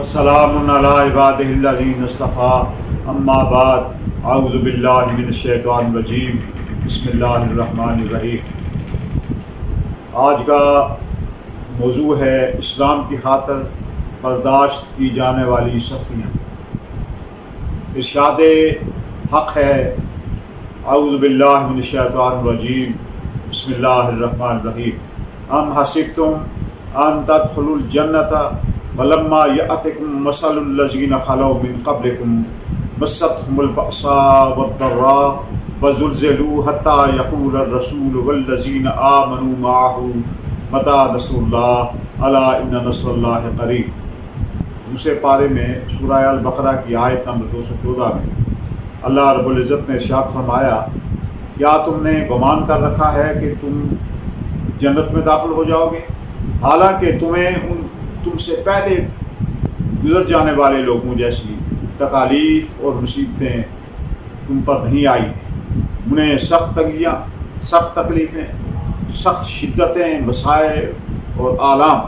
وسلام علی عبادہ الذین اصطفیٰ اما بعد اعوذ باللہ من الشیطان الرجیم بسم اللہ الرحمن الرحیم۔ آج کا موضوع ہے اسلام کی خاطر برداشت کی جانے والی سختیاں۔ ارشاد حق ہے اعوذ باللہ من الشیطان الرجیم بسم اللہ الرحمن الرحیم۔ ام حسبتم ان تدخلوا الجنۃ ولما یأتکم مثل الذین خلوا من قبلکم مستهم البأساء والضراء وزلزلوا حتى یقول الرسول والذین آمنوا معه متی نصر اللہ الا ان نصر اللہ قریب۔ دوسرے پارے میں سورہ البقرہ کی آیت نمبر 214 میں اللہ رب العزت نے ارشاد فرمایا، کیا تم نے گمان کر رکھا ہے کہ تم جنت میں داخل ہو جاؤ گے، حالانکہ تم سے پہلے گزر جانے والے لوگوں جیسی تکالیف اور مصیبتیں تم پر نہیں آئی ہیں۔ انہیں سخت تنگیاں، سخت تکلیفیں، سخت شدتیں، مصائب اور آلام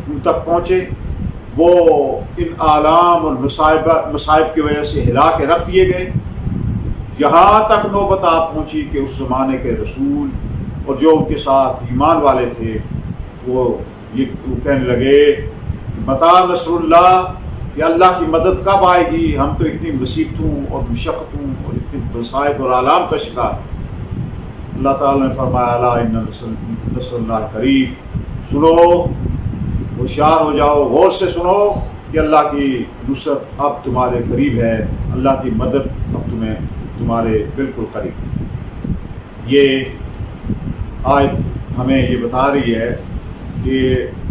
ان تک پہنچے۔ وہ ان آلام اور مصائب کی وجہ سے ہلا کے رکھ دیے گئے، یہاں تک نوبت آ پہنچی کہ اس زمانے کے رسول اور جو ان کے ساتھ ایمان والے تھے وہ کہنے لگے، متی نصر اللہ، یہ اللہ کی مدد کب آئے گی؟ ہم تو اتنی مصیبتوں اور مشقتوں اور اتنی مصائب اور آلام کا شکار۔ اللہ تعالیٰ نے فرمایا، الا ان نصر اللہ قریب، سنو، ہوشیار ہو جاؤ، غور سے سنو کہ اللہ کی نصرت اب تمہارے قریب ہے، اللہ کی مدد اب تمہارے بالکل قریب۔ یہ آیت ہمیں یہ بتا رہی ہے کہ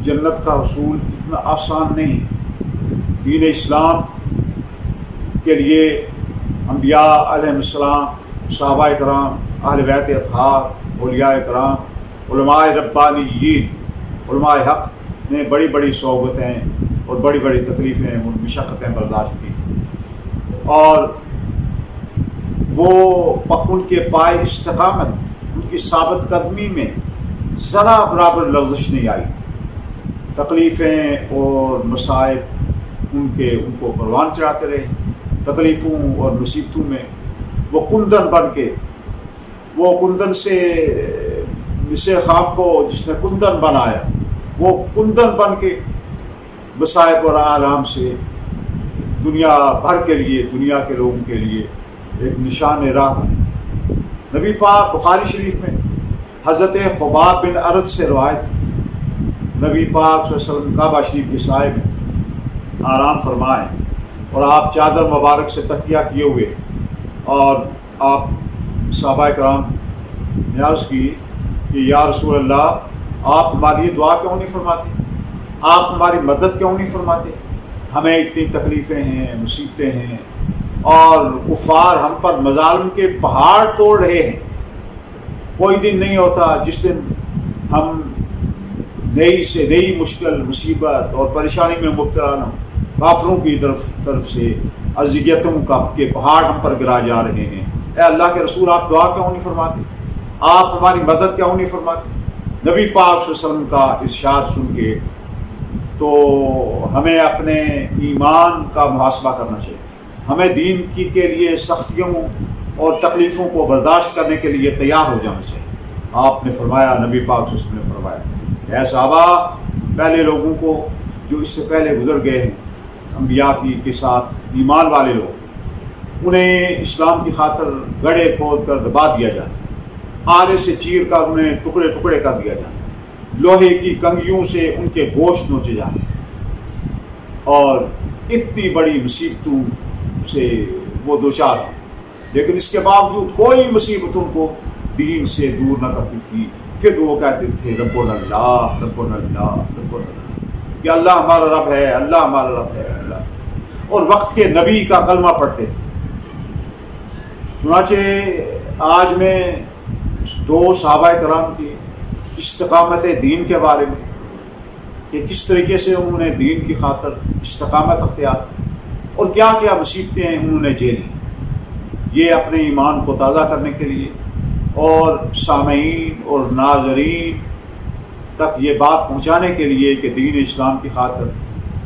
جنت کا حصول اتنا آسان نہیں ہے۔ دین اسلام کے لیے انبیاء علیہ السلام، صحابہ کرام، اہل بیت اطہار، اولیاء کرام، علماء ربانیین، علماء حق نے بڑی بڑی صحبتیں اور بڑی بڑی تکلیفیں اور مشقتیں برداشت کی، اور وہ ان کے پائے استقامت، ان کی ثابت قدمی میں ذرا برابر لغزش نہیں آئی۔ تکلیفیں اور مصائب ان کو پروان چڑھاتے رہے۔ تکلیفوں اور مصیبتوں میں وہ کندن بن کے، وہ کندن سے مثل خاک کو جس نے کندن بنایا، وہ کندن بن کے مصائب اور آلام سے دنیا بھر کے لیے، دنیا کے لوگوں کے لیے ایک نشان راہ بنے۔ نبی پاک بخاری شریف میں حضرت خباب بن ارد سے روایت ہے، نبی پاک صلی اللہ علیہ وسلم کعبہ شریف کے سائے میں آرام فرمائیں، اور آپ چادر مبارک سے تکیہ کیے ہوئے، اور آپ صحابہ کرام نے عرض کی کہ یا رسول اللہ، آپ ہماری یہ دعا کیوں نہیں فرماتے؟ آپ ہماری مدد کیوں نہیں فرماتے؟ ہمیں اتنی تکلیفیں ہیں، مصیبتیں ہیں، اور کفار ہم پر مظالم کے پہاڑ توڑ رہے ہیں۔ کوئی دن نہیں ہوتا جس دن ہم نئی سے نئی مشکل، مصیبت اور پریشانی میں مبتلا نہ ہوں۔ کافروں کی طرف سے اذیتوں کے پہاڑ ہم پر گرا جا رہے ہیں۔ اے اللہ کے رسول، آپ دعا کیوں نہیں فرماتے؟ آپ ہماری مدد کیوں نہیں فرماتے؟ نبی پاک صلی اللہ علیہ وسلم کا ارشاد سن کے تو ہمیں اپنے ایمان کا محاسبہ کرنا چاہیے۔ ہمیں دین کے لیے سختیوں اور تکلیفوں کو برداشت کرنے کے لیے تیار ہو جانا چاہیے۔ آپ نے فرمایا، نبی پاک صلی اللہ علیہ وسلم نے فرمایا، اے صحابہ، پہلے لوگوں کو جو اس سے پہلے گزر گئے ہیں، انبیاء کے ساتھ ایمان والے لوگ، انہیں اسلام کی خاطر گڑھے کھود کر دبا دیا جاتا، آرے سے چیر کر انہیں ٹکڑے ٹکڑے کر دیا جاتا، لوہے کی کنگھیوں سے ان کے گوشت نوچے جاتے، اور اتنی بڑی مصیبتوں سے وہ دوچار ہیں، لیکن اس کے باوجود کوئی مصیبت ان کو دین سے دور نہ کرتی تھی۔ پھر وہ کہتے تھے، ربنا اللہ، ربنا اللہ، ربنا اللہ، کہ اللہ ہمارا رب ہے، اللہ ہمارا رب ہے، اللہ، اور وقت کے نبی کا کلمہ پڑھتے تھے۔ چنانچہ آج میں دو صحابہ کرام کی استقامت دین کے بارے میں، کہ کس طریقے سے انہوں نے دین کی خاطر استقامت اختیار اور کیا کیا مصیبتیں انہوں نے جھیلی، یہ اپنے ایمان کو تازہ کرنے کے لیے اور سامعین اور ناظرین تک یہ بات پہنچانے کے لیے کہ دین اسلام کی خاطر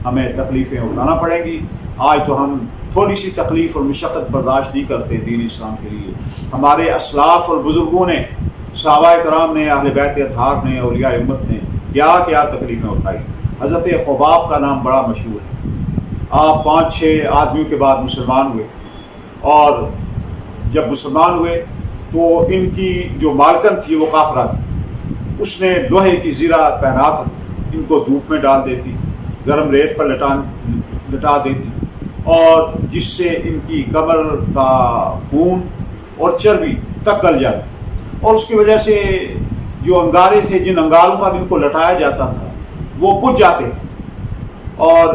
ہمیں تکلیفیں اٹھانا پڑیں گی. آج تو ہم تھوڑی سی تکلیف اور مشقت برداشت نہیں کرتے دین اسلام کے لیے. ہمارے اسلاف اور بزرگوں نے، صحابہ کرام نے، اہل بیت اطہار نے، اولیاء امت نے کیا کیا تکلیفیں اٹھائی. حضرت خباب کا نام بڑا مشہور ہے. آپ 5-6 آدمیوں کے بعد مسلمان ہوئے، اور جب مسلمان ہوئے تو ان کی جو مالکن تھی وہ کافرہ تھی. اس نے لوہے کی زرہ پہنا کر ان کو دھوپ میں ڈال دیتی، گرم ریت پر لٹا دیتی، اور جس سے ان کی کمر کا خون اور چربی تک گل جاتی. اور اس کی وجہ سے جو انگارے تھے، جن انگاروں پر ان کو لٹایا جاتا تھا، وہ بجھ جاتے تھے، اور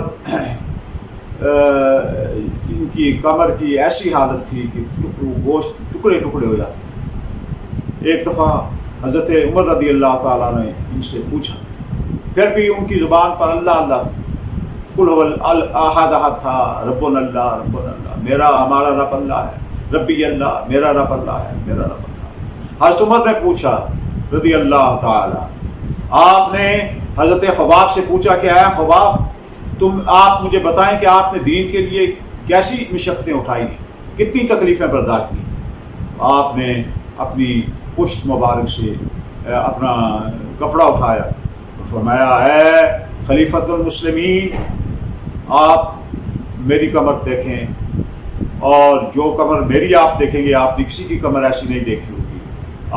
ان کی کمر کی ایسی حالت تھی کہ گوشت ٹکڑے ٹکڑے ہو جاتے. ایک دفعہ حضرت عمر رضی اللہ تعالیٰ نے ان سے پوچھا، پھر بھی ان کی زبان پر اللہ اللہ تھا، قل هو احد احد تھا، ربنا اللہ ربنا اللہ، ہمارا رب اللہ ہے، ربی اللہ، میرا رب اللہ ہے، میرا رب اللہ. حضرت عمر نے پوچھا رضی اللہ تعالیٰ، آپ نے حضرت خباب سے پوچھا کہ اے خباب، آپ مجھے بتائیں کہ آپ نے دین کے لیے کیسی مشقتیں اٹھائی ہیں، کتنی تکلیفیں برداشت کی. آپ نے اپنی پشت مبارک سے اپنا کپڑا اٹھایا، فرمایا اے خلیفۃ المسلمین، آپ میری کمر دیکھیں، اور جو کمر میری آپ دیکھیں گے، آپ نے کسی کی کمر ایسی نہیں دیکھی ہوگی.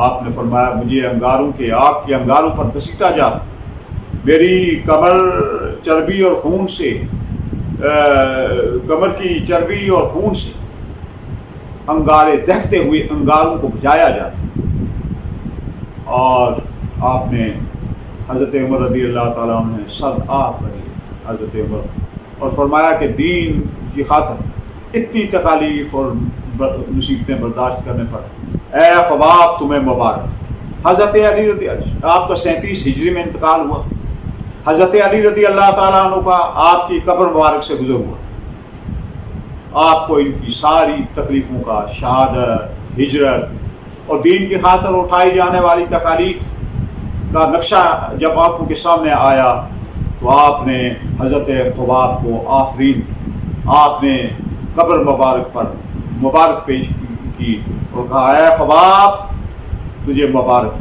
آپ نے فرمایا مجھے انگاروں کے، آگ کے انگاروں پر گھسیٹا جاتا، میری کمر چربی اور خون سے، کمر کی چربی اور خون سے انگارے دہتے ہوئے انگاروں کو بجھایا جاتا. اور آپ نے حضرت عمر رضی اللہ تعالیٰ عنہ نے سر آپ بنی حضرت عمر، اور فرمایا کہ دین کی خاطر اتنی تکالیف اور مصیبتیں برداشت کرنے پر اے خباب تمہیں مبارک. حضرت علی رضی آپ کا 37 ہجری میں انتقال ہوا. حضرت علی رضی اللہ تعالیٰ عنہ کا آپ کی قبر مبارک سے گزر ہوا. آپ کو ان کی ساری تکلیفوں کا، شہادت، ہجرت اور دین کی خاطر اٹھائی جانے والی تکالیف کا نقشہ جب آنکھوں کے سامنے آیا تو آپ نے حضرت خباب کو آفرین، آپ نے قبر مبارک پر مبارک پیش کی اور کہا اے خباب تجھے مبارک،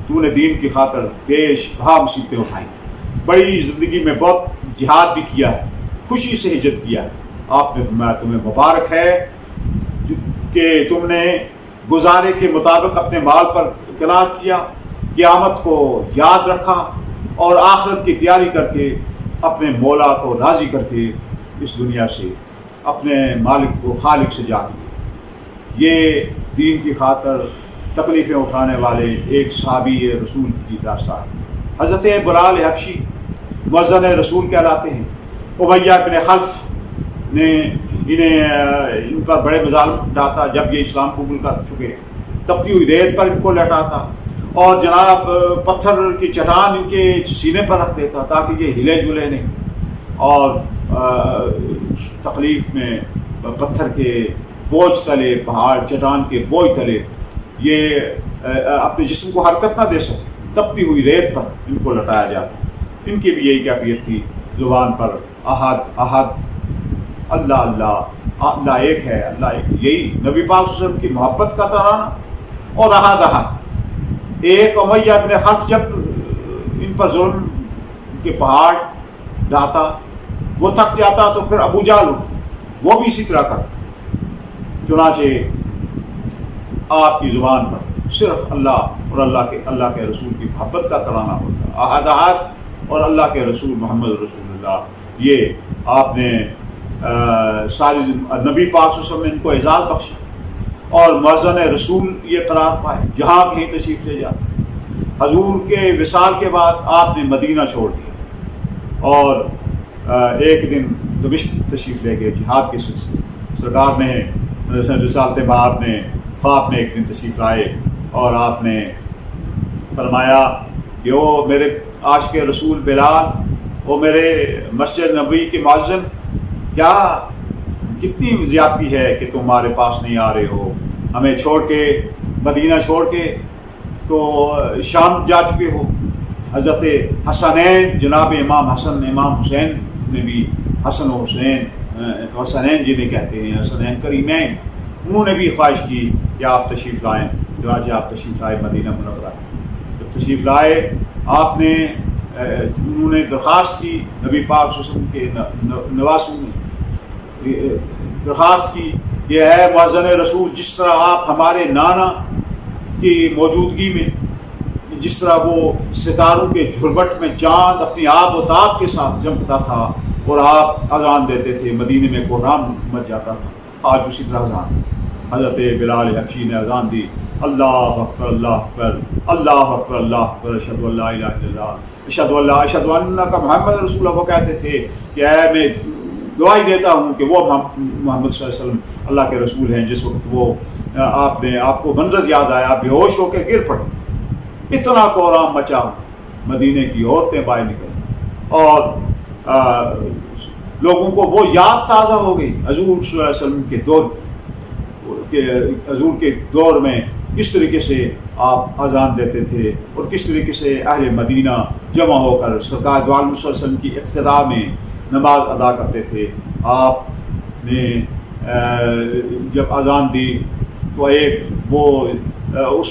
تو نے دین کی خاطر پیش بہا مصیبتیں اٹھائی، بڑی زندگی میں بہت جہاد بھی کیا ہے، خوشی سے ہجرت کیا ہے. آپ نے فرمایا تمہیں مبارک ہے کہ تم نے گزارے کے مطابق اپنے مال پر قناعت کیا، قیامت کو یاد رکھا، اور آخرت کی تیاری کر کے اپنے مولا کو راضی کر کے اس دنیا سے اپنے مالک کو خالق سے جا دیا. یہ دین کی خاطر تکلیفیں اٹھانے والے ایک صحابی رسول کی داستان. حضرت بلال حبشی مؤذن رسول کہلاتے ہیں. امیہ بن خلف نے ان پر بڑے مظالم ڈاتا. جب یہ اسلام قبول کر چکے تپتی ہوئی ریت پر ان کو لٹاتا، اور جناب پتھر کی چٹان ان کے سینے پر رکھ دیتا تاکہ یہ ہلے جلے نہیں، اور تکلیف میں پتھر کے بوجھ تلے، پہاڑ چٹان کے بوجھ تلے یہ اپنے جسم کو حرکت نہ دے سکے، تپتی ہوئی ریت پر ان کو لٹایا جاتا. ان کی بھی یہی کیفیت تھی، زبان پر احد احد، اللہ اللہ، اللہ ایک ہے، اللہ ایک. یہی نبی پاک صلی اللہ علیہ وسلم کی محبت کا ترانہ. اور احد احد. ایک امیہ بن خلف جب ان پر ظلم کے پہاڑ ڈھاتا، وہ تھک جاتا تو پھر ابو جہل وہ بھی اسی طرح کرتا. چنانچہ آپ کی زبان پر صرف اللہ اور اللہ کے رسول کی محبت کا ترانہ ہوتا. احد احد اور اللہ کے رسول محمد رسول اللہ، یہ آپ نے ساری نبی پاک صلی اللہ علیہ وسلم نے ان کو اعزاز بخشا، اور مؤذن رسول یہ قرار پائے جہاں کہیں تشریف لے جاتے. حضور کے وصال کے بعد آپ نے مدینہ چھوڑ دیا، اور ایک دن دمشق تشریف لے گئے جہاد کے سلسلے. سرکار نے رسالت باب نے خواب میں ایک دن تشریف لائے، اور آپ نے فرمایا کہ وہ میرے عاشق رسول بلال، وہ میرے مسجد نبوی کے مؤذن، کیا کتنی زیادتی ہے کہ تم ہمارے پاس نہیں آ رہے ہو، ہمیں چھوڑ کے، مدینہ چھوڑ کے تو شام جا چکے ہو. حضرت حسنین جناب امام حسن امام حسین نے بھی حسن و حسین حسنین جنہیں کہتے ہیں حسنین کریمین، انہوں نے بھی خواہش کی کہ آپ تشریف لائیں، چنانچہ آپ تشریف لائے مدینہ منورہ۔ جب تشریف لائے آپ نے انہوں نے درخواست کی، نبی پاک صلی اللہ علیہ وسلم کے نواسوں نے درخواست کی کہ اے مؤذن رسول، جس طرح آپ ہمارے نانا کی موجودگی میں، جس طرح وہ ستاروں کے جھربٹ میں چاند اپنی آب و تاب کے ساتھ چمکتا تھا اور آپ اذان دیتے تھے، مدینے میں کوہرام مچ جاتا تھا، آج اسی طرح اذان حضرت بلال حبشی نے اذان دی، اللہ اکبر اللہ اکبر اللہ اکبر اللہ اکبر اشہد ان لا الہ الا اللہ اشہد انک محمد رسول اللہ۔ وہ کہتے تھے کہ اے میں گواہی دیتا ہوں کہ وہ محمد صلی اللہ علیہ وسلم اللہ کے رسول ہیں۔ جس وقت وہ آپ کو منظر یاد آیا، بے ہوش ہو کے گر پڑے، اتنا کوہرام مچا، مدینے کی عورتیں باہر نکلیں اور لوگوں کو وہ یاد تازہ ہو گئی حضور صلی اللہ علیہ وسلم حضور کے دور میں کس طریقے سے آپ اذان دیتے تھے اور کس طریقے سے اہل مدینہ جمع ہو کر سرکار دو عالم صلی اللہ علیہ وسلم کی اقتداء میں نماز ادا کرتے تھے۔ آپ نے جب اذان دی تو ایک وہ اس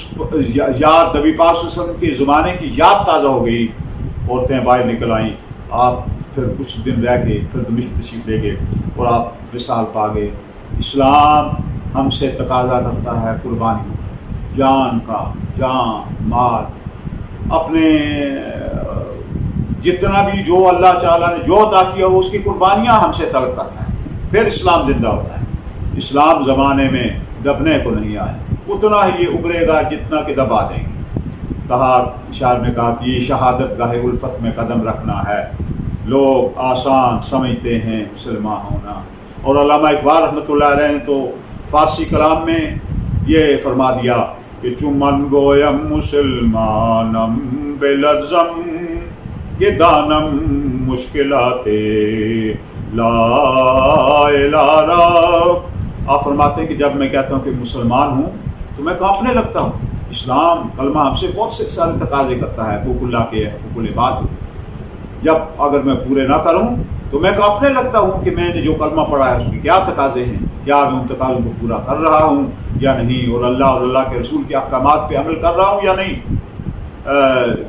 یاد نبی پاک صلی اللہ علیہ وسلم کے زمانے کی یاد تازہ ہو گئی، عورتیں باہر نکل آئیں، آپ پھر کچھ دن رہ کے پھر دمشق تشریف لے گئے اور آپ وصال پا گئے۔ اسلام ہم سے تقاضا کرتا ہے قربانی، جان کا، جان مال، اپنے جتنا بھی جو اللہ تعالیٰ نے جو عطا کیا ہو اس کی قربانیاں ہم سے طلب کرتا ہے، پھر اسلام زندہ ہوتا ہے۔ اسلام زمانے میں دبنے کو نہیں آئے، اتنا ہی یہ ابھرے گا جتنا کہ دبا دیں گے۔ کہا شاعر نے کہا کہ یہ شہادت گاہ الفت میں قدم رکھنا ہے، لوگ آسان سمجھتے ہیں مسلمان ہونا۔ اور علامہ اقبال رحمۃ اللہ علیہ نے تو فارسی کلام میں یہ فرما دیا کہ چمن گویم مسلمانم بلرزم یہ دانم مشکلات لا الہ۔ آپ فرماتے ہیں کہ جب میں کہتا ہوں کہ مسلمان ہوں تو میں کانپنے لگتا ہوں۔ اسلام کلمہ ہم سے بہت سے سارے تقاضے کرتا ہے، حقوق اللہ کے، حقوق العباد۔ جب اگر میں پورے نہ کروں تو میں کانپنے لگتا ہوں کہ میں نے جو کلمہ پڑھا ہے اس کے کیا تقاضے ہیں، کیا میں ان تقاضوں کو پورا کر رہا ہوں یا نہیں، اور اللہ کے رسول کے احکامات پہ عمل کر رہا ہوں یا نہیں۔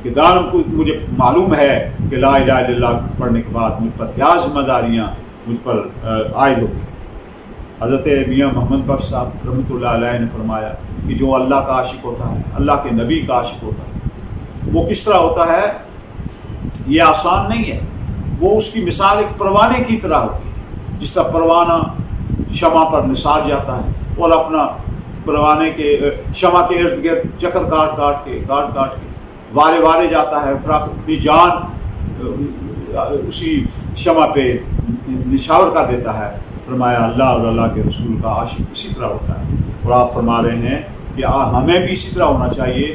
کہ دانم کو مجھے معلوم ہے کہ لا الہ الا اللہ پڑھنے کے بعد مجھ پر کیا ذمہ داریاں مجھ پر عائد ہوگی۔ حضرت میاں محمد بخش صاحب رحمۃ اللہ علیہ نے فرمایا کہ جو اللہ کا عاشق ہوتا ہے، اللہ کے نبی کا عاشق ہوتا ہے، وہ کس طرح ہوتا ہے یہ آسان نہیں ہے۔ وہ اس کی مثال ایک پروانے کی طرح ہوتی ہے، جس طرح پروانہ شمع پر نثار جاتا ہے اور اپنا پروانے کے شمع کے ارد گرد چکر کاٹ کے وارے جاتا ہے، پھر اپنی جان اسی شمع پہ نشاور کر دیتا ہے۔ فرمایا اللہ اور اللہ کے رسول کا عاشق اسی طرح ہوتا ہے۔ اور آپ فرما رہے ہیں کہ ہمیں بھی اسی طرح ہونا چاہیے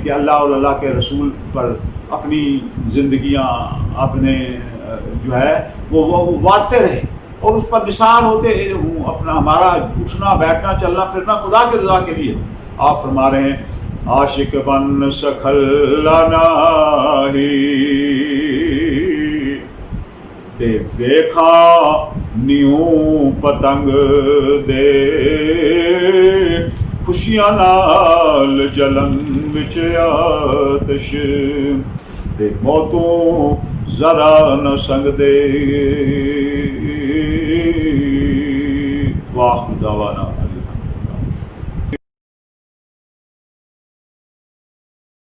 کہ اللہ اور اللہ کے رسول پر اپنی زندگیاں اپنے جو ہے وہ وارتے رہے اور اس پر نثار ہوتے ہوں، اپنا ہمارا اٹھنا بیٹھنا چلنا پھرنا خدا کی رضا کے لیے۔ آپ فرما رہے ہیں عاشق بن سکھلا نہیں تے دیکھا نیوں پتنگ دے خوشیاں نال جلن وچ آتش تے موتوں ذرا نہ سنگ دے۔ واخر دعوانا